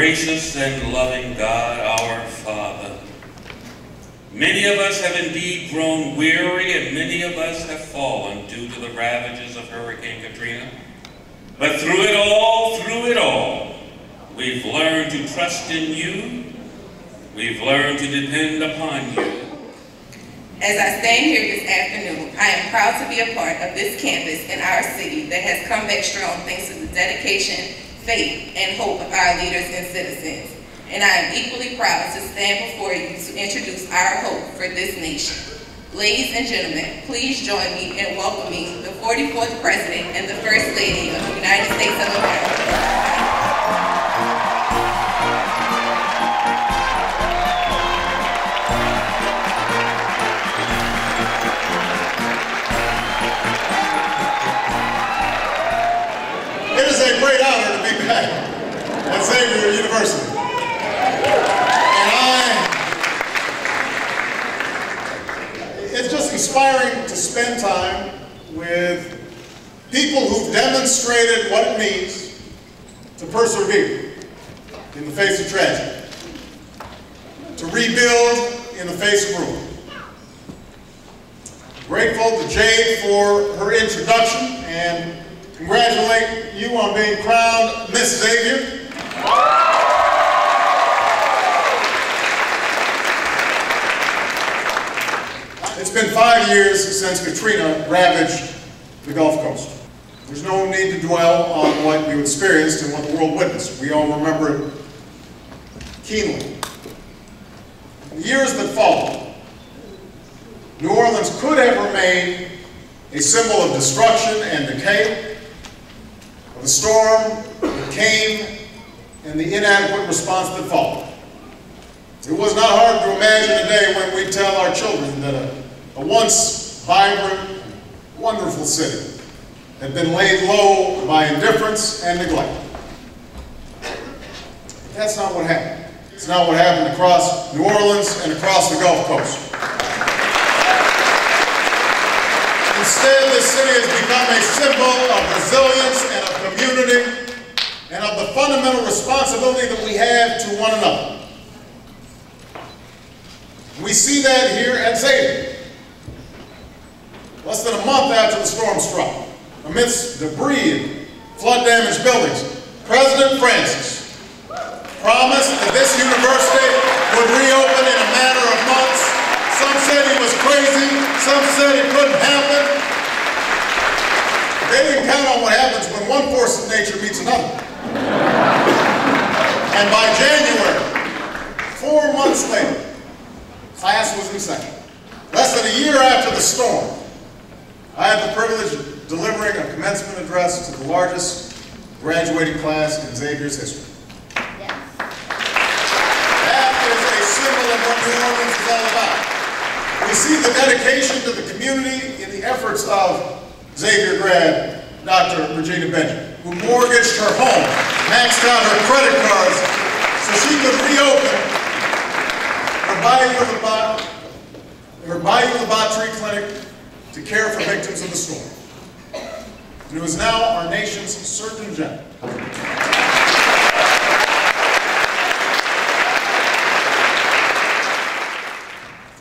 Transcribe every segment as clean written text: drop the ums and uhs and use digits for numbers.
Gracious and loving God, our Father, many of us have indeed grown weary and many of us have fallen due to the ravages of Hurricane Katrina. But through it all, we've learned to trust in you. We've learned to depend upon you. As I stand here this afternoon, I am proud to be a part of this campus in our city that has come back strong thanks to the dedication, faith, and hope of our leaders and citizens. And I am equally proud to stand before you to introduce our hope for this nation. Ladies and gentlemen, please join me in welcoming the 44th President and the First Lady of the United States of America. It is a great honor to be back at Xavier University. It's just inspiring to spend time with people who've demonstrated what it means to persevere in the face of tragedy, to rebuild in the face of ruin. Grateful to Jade for her introduction and congratulate you on being crowned Miss Xavier. It's been 5 years since Katrina ravaged the Gulf Coast. There's no need to dwell on what you experienced and what the world witnessed. We all remember it keenly. In the years that followed, New Orleans could have remained a symbol of destruction and decay, of the storm that came and the inadequate response that followed. It was not hard to imagine a day when we tell our children that a once vibrant, wonderful city had been laid low by indifference and neglect. But that's not what happened. It's not what happened across New Orleans and across the Gulf Coast. Instead, this city has become a symbol of resilience and of community and of the fundamental responsibility that we have to one another. We see that here at Xavier. Less than a month after the storm struck, amidst debris and flood-damaged buildings, President Francis promised that this university would reopen in a matter of months. Some said he was crazy, some said it couldn't happen. They didn't count on what happens when one force of nature meets another. And by January, 4 months later, class was in session. Less than a year after the storm, I had the privilege of delivering a commencement address to the largest graduating class in Xavier's history. Yes. That is a symbol of what New Orleans is all about. We see the dedication to the community in the efforts of Xavier grad, Dr. Regina Benjamin, who mortgaged her home, maxed out her credit cards so she could reopen her Bayou Laboratory Clinic to care for victims of the storm. And it was now our nation's Surgeon General.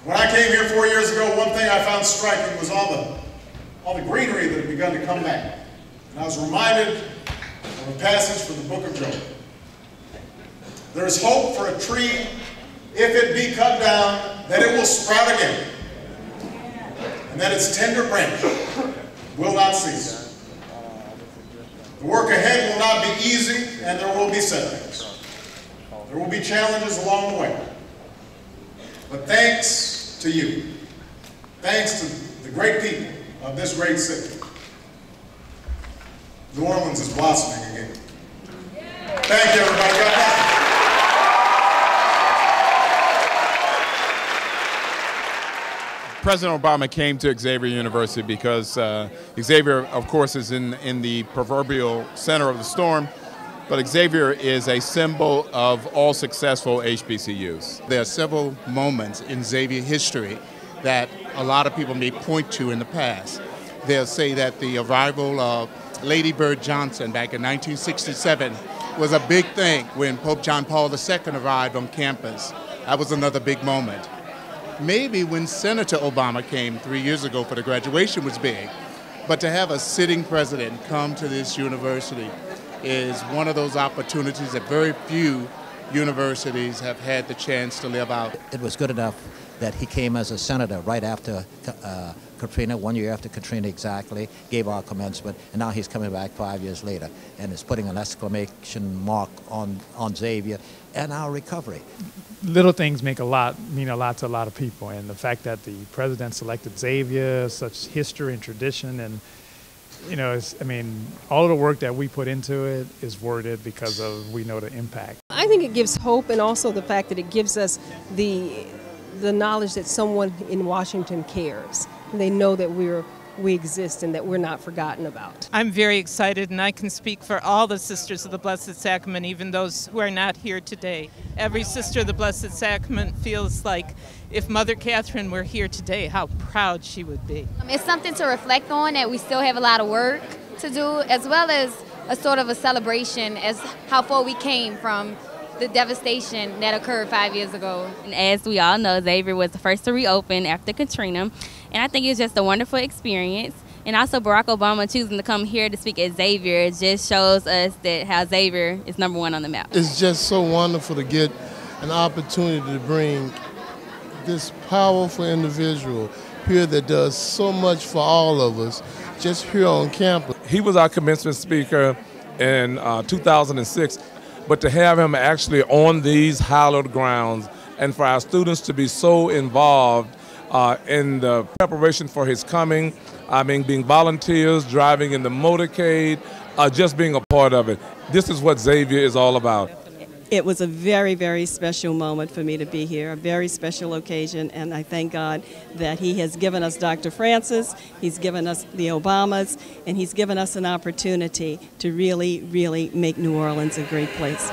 When I came here 4 years ago, one thing I found striking was all the greenery that had begun to come back. And I was reminded of a passage from the book of Job. There is hope for a tree, if it be cut down, that it will sprout again, and that its tender branch will not cease. The work ahead will not be easy, and there will be setbacks. There will be challenges along the way. But thanks to you, thanks to the great people of this great city, New Orleans is blossoming again. Thank you, everybody. God bless you. President Obama came to Xavier University because Xavier, of course, is in the proverbial center of the storm, but Xavier is a symbol of all successful HBCUs. There are several moments in Xavier history that a lot of people may point to in the past. They'll say that the arrival of Lady Bird Johnson back in 1967 was a big thing when Pope John Paul II arrived on campus. That was another big moment. Maybe when Senator Obama came 3 years ago for the graduation was big, but to have a sitting president come to this university is one of those opportunities that very few universities have had the chance to live out. It was good enough that he came as a senator right after Katrina, 1 year after Katrina exactly, gave our commencement, and now he's coming back 5 years later, and is putting an exclamation mark on Xavier and our recovery. Little things mean a lot to a lot of people, and the fact that the president selected Xavier, such history and tradition, and all of the work that we put into it is worth it because we know the impact. I think it gives hope, and also the fact that it gives us the knowledge that someone in Washington cares. They know that we exist and that we're not forgotten about. I'm very excited, and I can speak for all the Sisters of the Blessed Sacrament, even those who are not here today. Every Sister of the Blessed Sacrament feels like if Mother Catherine were here today, how proud she would be. It's something to reflect on, that we still have a lot of work to do, as well as a sort of a celebration as how far we came from the devastation that occurred 5 years ago. And as we all know, Xavier was the first to reopen after Katrina, and I think it was just a wonderful experience. And also Barack Obama choosing to come here to speak at Xavier just shows us that how Xavier is #1 on the map. It's just so wonderful to get an opportunity to bring this powerful individual here that does so much for all of us just here on campus. He was our commencement speaker in 2006. But to have him actually on these hallowed grounds and for our students to be so involved in the preparation for his coming, being volunteers, driving in the motorcade, just being a part of it. This is what Xavier is all about. It was a very, very special moment for me to be here, a very special occasion, and I thank God that he has given us Dr. Francis, he's given us the Obamas, and he's given us an opportunity to really, really make New Orleans a great place.